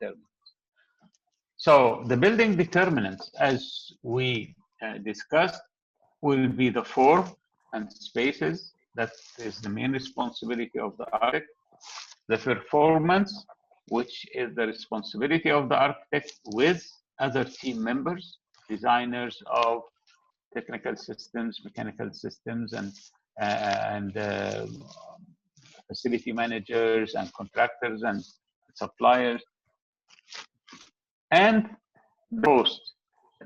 determinants. So the building determinants, as we discussed, will be the form and spaces. That is the main responsibility of the architect. The performance, which is the responsibility of the architect with other team members, designers of technical systems, mechanical systems, and facility managers and contractors and suppliers. And the cost.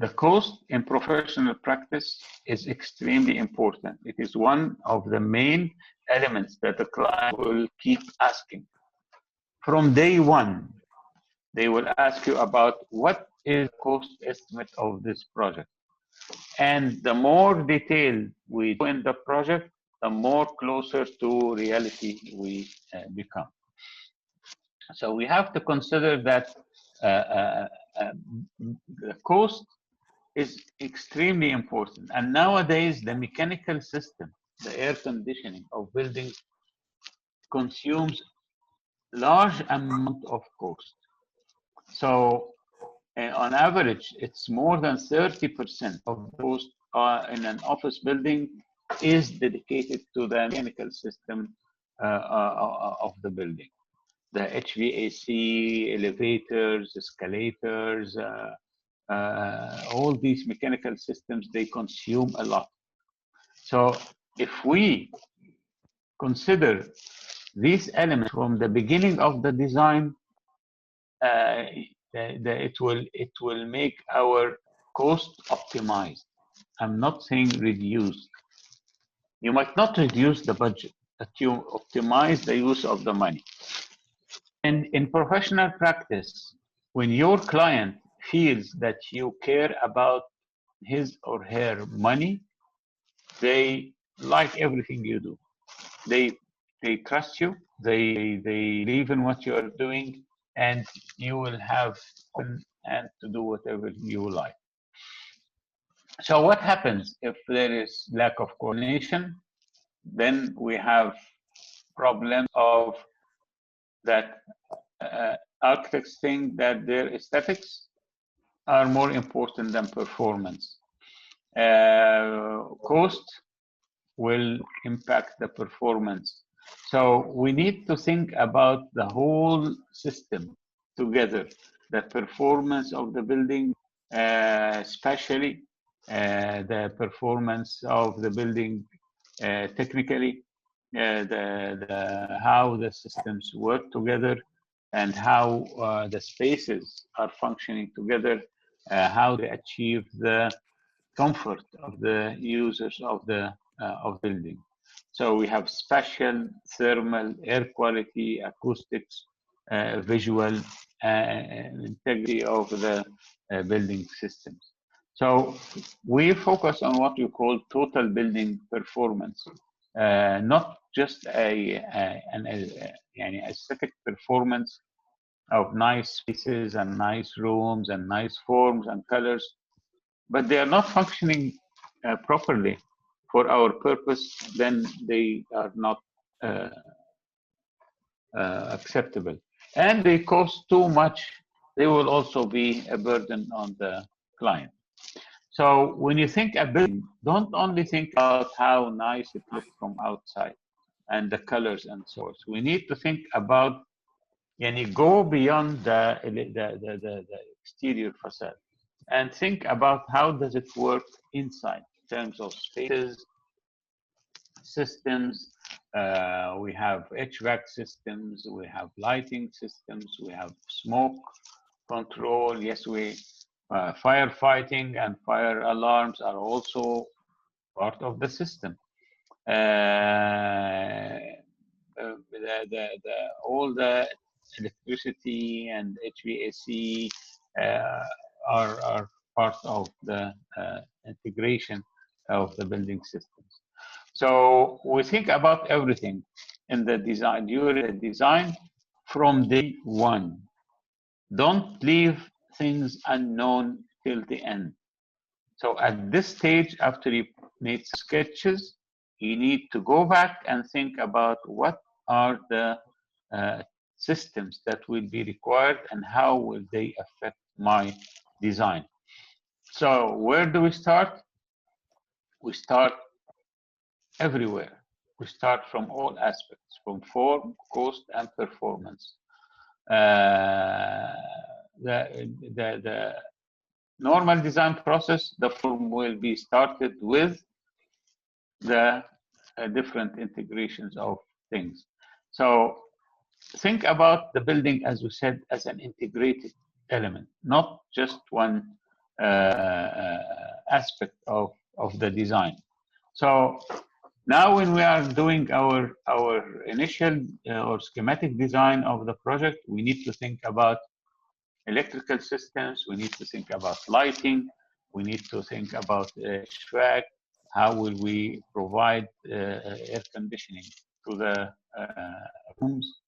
The cost in professional practice is extremely important. It is one of the main elements that the client will keep asking. From day one, they will ask you about what is the cost estimate of this project. And the more detailed we do in the project, the more closer to reality we become. So we have to consider that the cost is extremely important. And nowadays, the mechanical system, the air conditioning of buildings consumes large amount of cost. So on average, it's more than 30% of the cost in an office building is dedicated to the mechanical system of the building. The HVAC, elevators, escalators, all these mechanical systems, they consume a lot. So if we consider these elements from the beginning of the design, it will make our cost optimized. I'm not saying reduced. You might not reduce the budget, but you optimize the use of the money. And in professional practice, when your client feels that you care about his or her money, they like everything you do. They trust you. They believe in what you are doing, and you will have fun and to do whatever you like. So what happens if there is lack of coordination? Then we have problems of that architects think that their aesthetics are more important than performance. Cost will impact the performance. So we need to think about the whole system together, the performance of the building, especially the performance of the building technically, how the systems work together, and how the spaces are functioning together, how they achieve the comfort of the users of the building. So we have spatial, thermal, air quality, acoustics, visual, integrity of the building systems. So we focus on what we call total building performance, not just an aesthetic performance of nice spaces and nice rooms and nice forms and colors, but they are not functioning properly for our purpose, then they are not acceptable. And they cost too much, they will also be a burden on the client. So when you think a building, don't only think about how nice it looks from outside and the colors and so on. We need to think about, go beyond the exterior facade and think about how does it work inside in terms of spaces, systems. We have HVAC systems, we have lighting systems, we have smoke control. Yes, firefighting and fire alarms are also part of the system. All the electricity and HVAC are part of the integration of the building systems. So we think about everything in the design, during the design from day one. Don't leave things unknown till the end. So at this stage, after you made sketches, you need to go back and think about what are the systems that will be required and how will they affect my design. So where do we start? We start everywhere. We start from all aspects, from form, cost, and performance. The normal design process, the form will be started with the different integrations of things. So think about the building, as we said, as an integrated element, not just one aspect of the design. So now when we are doing our initial or schematic design of the project, we need to think about electrical systems, we need to think about lighting, we need to think about HVAC, how will we provide air conditioning to the rooms,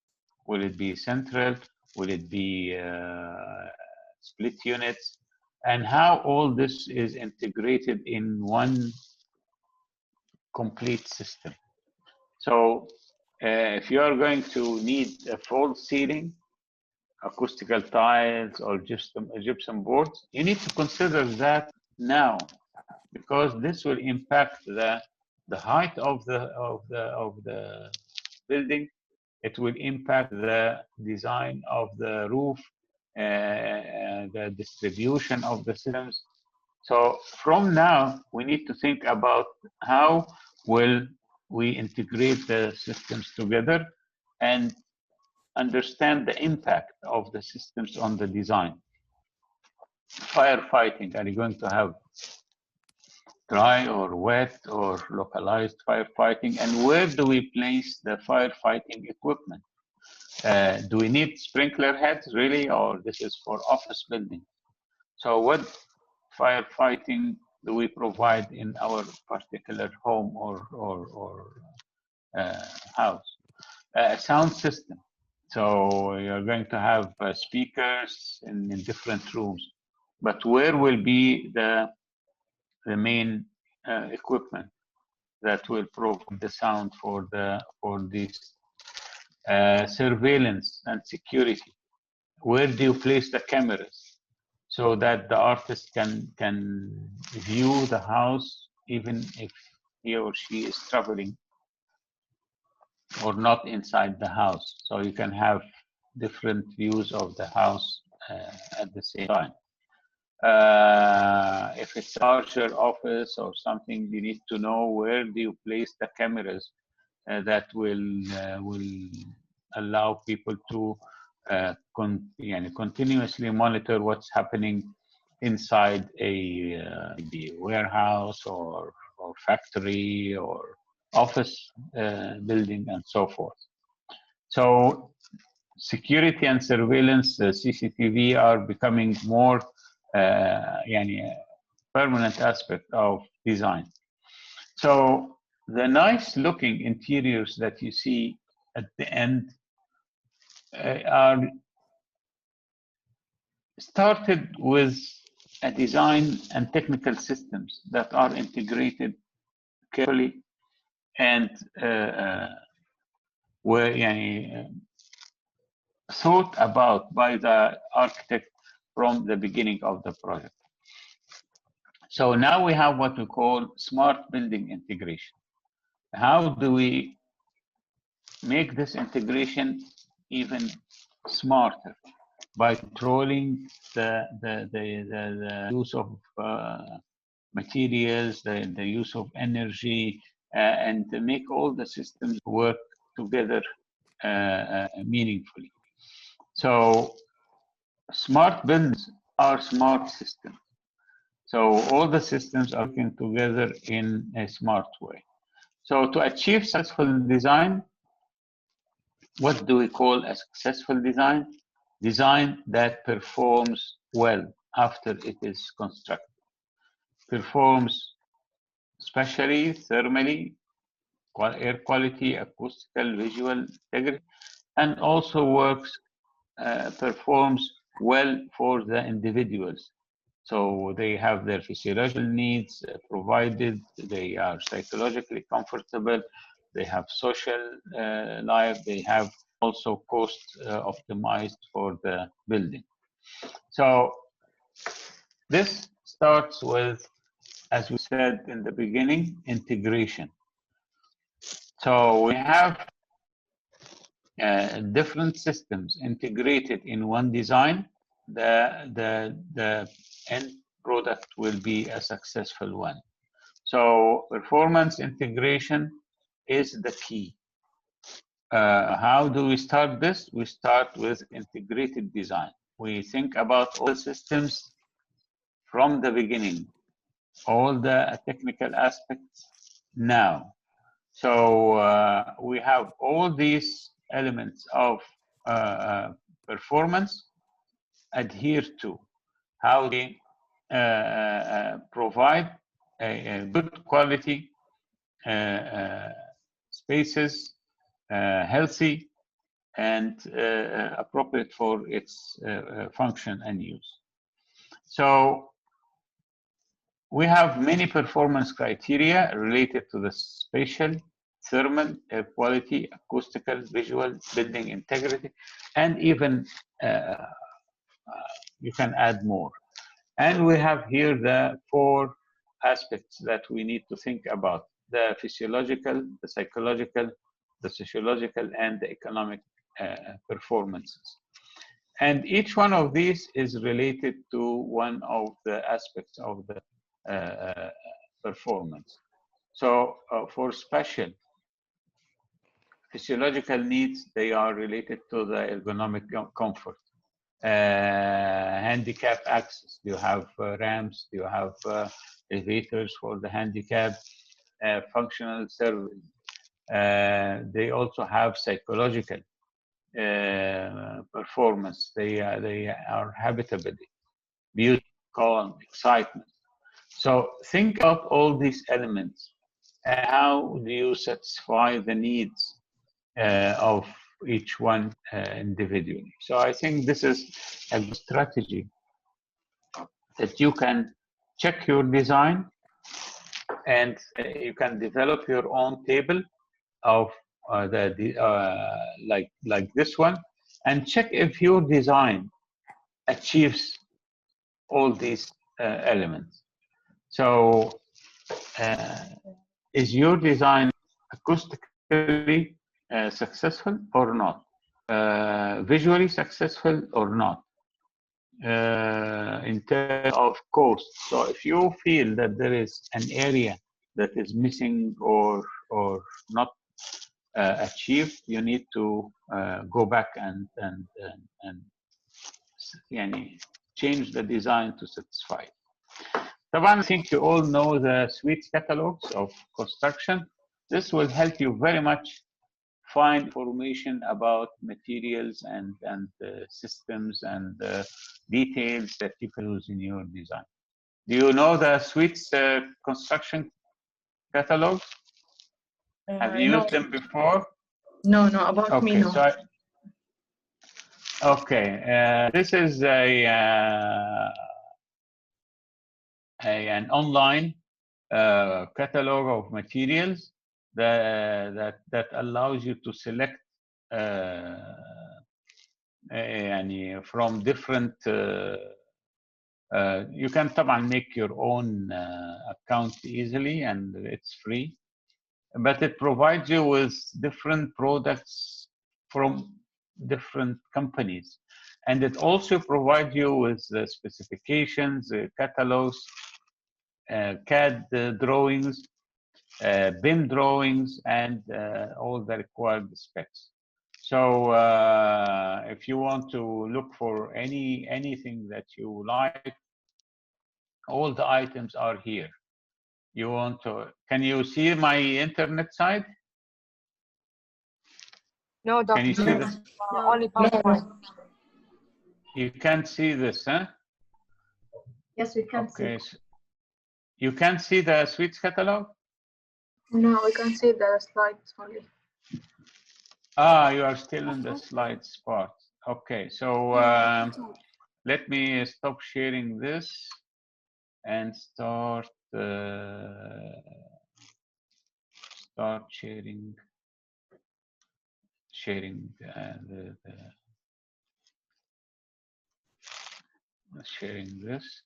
will it be central, will it be split units, and how all this is integrated in one complete system. So if you are going to need a false ceiling, acoustical tiles, or gypsum boards, you need to consider that now, because this will impact the height of the building. It will impact the design of the roof, the distribution of the systems. So from now, we need to think about how will we integrate the systems together and understand the impact of the systems on the design. Firefighting, are you going to have dry or wet or localized firefighting? And where do we place the firefighting equipment? Do we need sprinkler heads really, or this is for office building? So what firefighting do we provide in our particular home or house? Sound system. So you're going to have speakers in different rooms, but where will be the main equipment that will provide the sound for this surveillance and security? Where do you place the cameras so that the artist can view the house even if he or she is traveling or not inside the house? So you can have different views of the house at the same time. If it's a larger office or something, you need to know where do you place the cameras that will allow people to continuously monitor what's happening inside a warehouse or factory or office building and so forth. So security and surveillance, CCTV, are becoming more permanent aspect of design. So the nice looking interiors that you see at the end are started with a design and technical systems that are integrated carefully and were thought about by the architect from the beginning of the project. So now we have what we call smart building integration. How do we make this integration even smarter? By controlling the use of materials, the use of energy, and to make all the systems work together meaningfully. So smart buildings are smart systems. So all the systems are working together in a smart way. So to achieve successful design, what do we call a successful design? Design that performs well after it is constructed. Performs spatially, thermally, air quality, acoustical, visual integrity, and also performs well for the individuals. So they have their physiological needs provided, they are psychologically comfortable, they have social life, they have also cost optimized for the building. So this starts with, as we said in the beginning, integration. So we have different systems integrated in one design. The end product will be a successful one. So performance integration is the key. How do we start this? We start with integrated design. We think about all systems from the beginning, all the technical aspects now. So we have all these elements of performance adhere to how they provide a good quality spaces, healthy and appropriate for its function and use. So we have many performance criteria related to the spatial, thermal, air quality, acoustical, visual, building integrity, and even you can add more. And we have here the 4 aspects that we need to think about: the physiological, the psychological, the sociological, and the economic performances. And each one of these is related to one of the aspects of the performance. So for spatial, physiological needs, they are related to the ergonomic comfort. Handicap access, do you have ramps, do you have elevators for the handicap, functional service. They also have psychological performance. They are habitability, beauty, calm, excitement. So think about all these elements. How do you satisfy the needs of each one individually? So I think this is a good strategy that you can check your design and you can develop your own table of like this one, and check if your design achieves all these elements. So is your design acoustically successful or not? Visually successful or not? In terms of cost. So if you feel that there is an area that is missing or not achieved, you need to go back and change the design to satisfy. I think you all know the suite catalogs of construction. This will help you very much find information about materials and systems and details that you can use in your design. Do you know the suites construction catalogs? Have you used them before? No, about okay, me, no. So this is an online catalog of materials that allows you to select from different you can طبعا make your own account easily and it's free, but it provides you with different products from different companies, and it also provides you with the specifications, catalogs, CAD drawings, BIM drawings, and all the required specs. So if you want to look for anything that you like, all the items are here. You want to? Can you see my internet site? No, Dr. Can you see this? Only PowerPoint. You can't see this, huh? Yes, we can see. So you can't see the suites catalog? No, we can see the slides only. You are still in the slides part. Okay, so let me stop sharing this and start sharing sharing sharing this.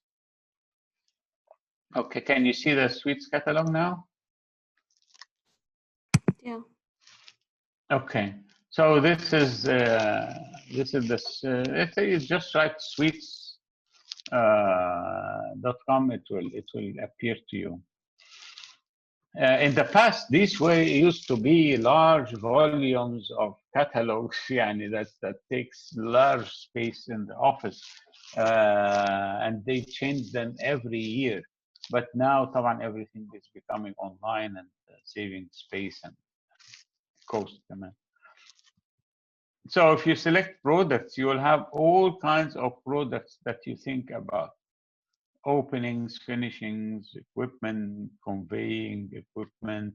Okay, can you see the suites catalog now? Yeah. Okay, so this is this. Let's say you just write suites.com. It will appear to you. In the past, this way used to be large volumes of catalogs, that takes large space in the office, and they change them every year. But now, طبعا, everything is becoming online and saving space and cost. So if you select products, you will have all kinds of products that you think about. Openings, finishings, equipment, conveying equipment,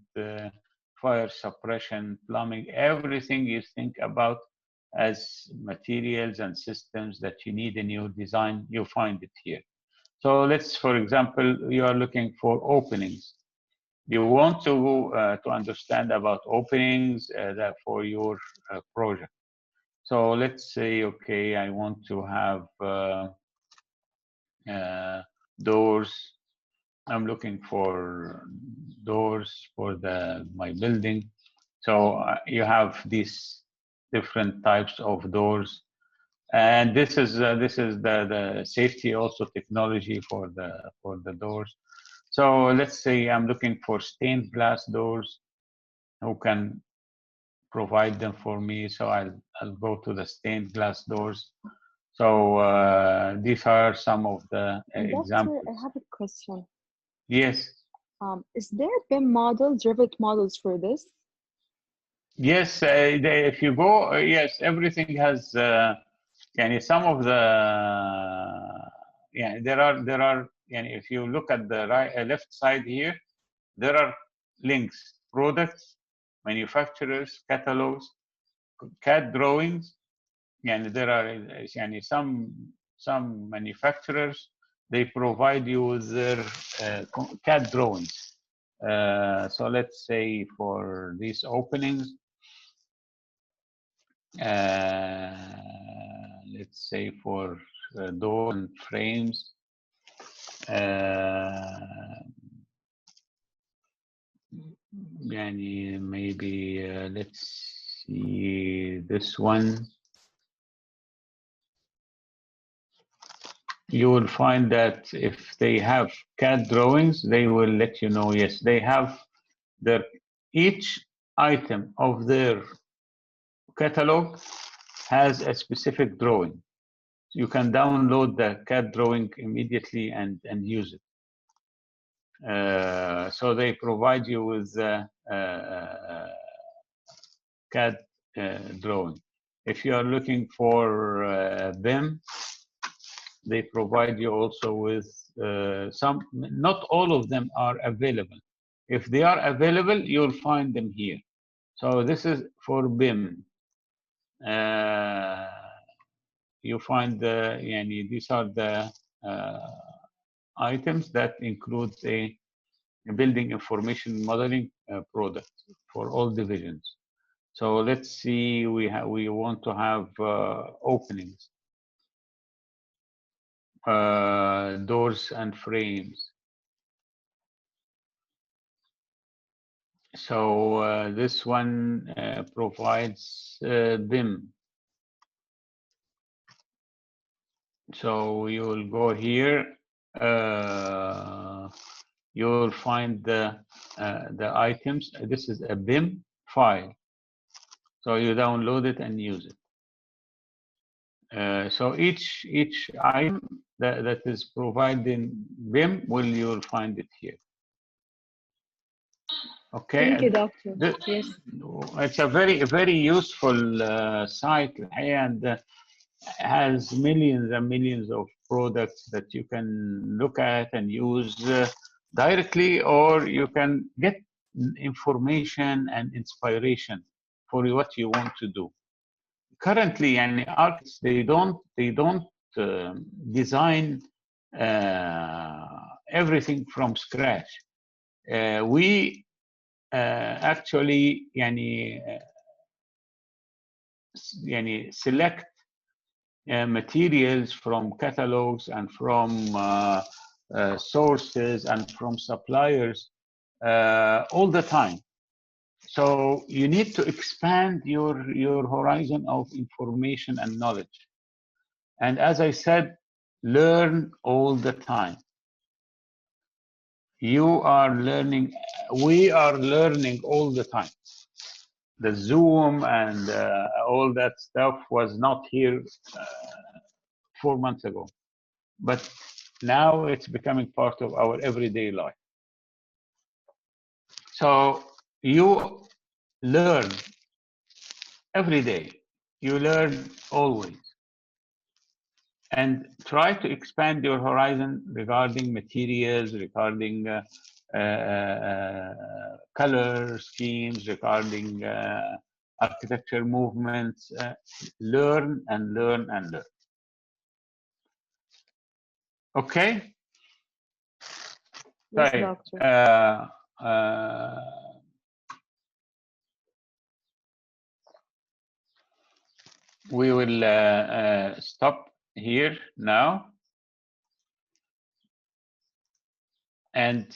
fire suppression, plumbing, everything you think about as materials and systems that you need in your design, you find it here. So let's, for example, you are looking for openings. You want to understand about openings that for your project. So let's say, okay, I want to have doors. I'm looking for doors for my building. So you have these different types of doors, and this is the safety also technology for the doors. So let's say I'm looking for stained glass doors. Who can provide them for me? So I'll go to the stained glass doors. So these are some of the examples. Doctor, I have a question. Yes. Is there BIM models, Revit models for this? Yes, if you go, yes, everything has. Some of the, there are. If you look at the left side here, there are links, products, manufacturers, catalogs, CAD drawings. And there are some manufacturers, they provide you with their CAD drawings. So let's say for these openings, let's say for door and frames, maybe let's see this one. You will find that if they have CAD drawings, they will let you know, yes, they have each item of their catalog has a specific drawing. You can download the CAD drawing immediately and use it. So they provide you with CAD drawing. If you are looking for BIM, they provide you also with some, not all of them are available. If they are available, you'll find them here. So this is for BIM. You find these are the items that include a building information modeling product for all divisions. So let's see, we want to have openings, doors and frames. So this one provides BIM. So you will go here. You will find the items. This is a BIM file. So you download it and use it. So each item that is provided in BIM, you'll find it here. Okay. Thank you, Doctor. Yes. It's a very useful site, and has millions and millions of products that you can look at and use directly, or you can get information and inspiration for what you want to do. Currently, and architects, they don't design everything from scratch. We actually select materials from catalogs and from sources and from suppliers all the time. So you need to expand your horizon of information and knowledge. And as I said, learn all the time. You are learning, we are learning all the time. The Zoom and all that stuff was not here 4 months ago, but now it's becoming part of our everyday life. So you learn every day, you learn always, and try to expand your horizon regarding materials, regarding color schemes, regarding architecture movements. Learn and learn and learn. Okay. Yes, طيب. doctor. We will stop here now, and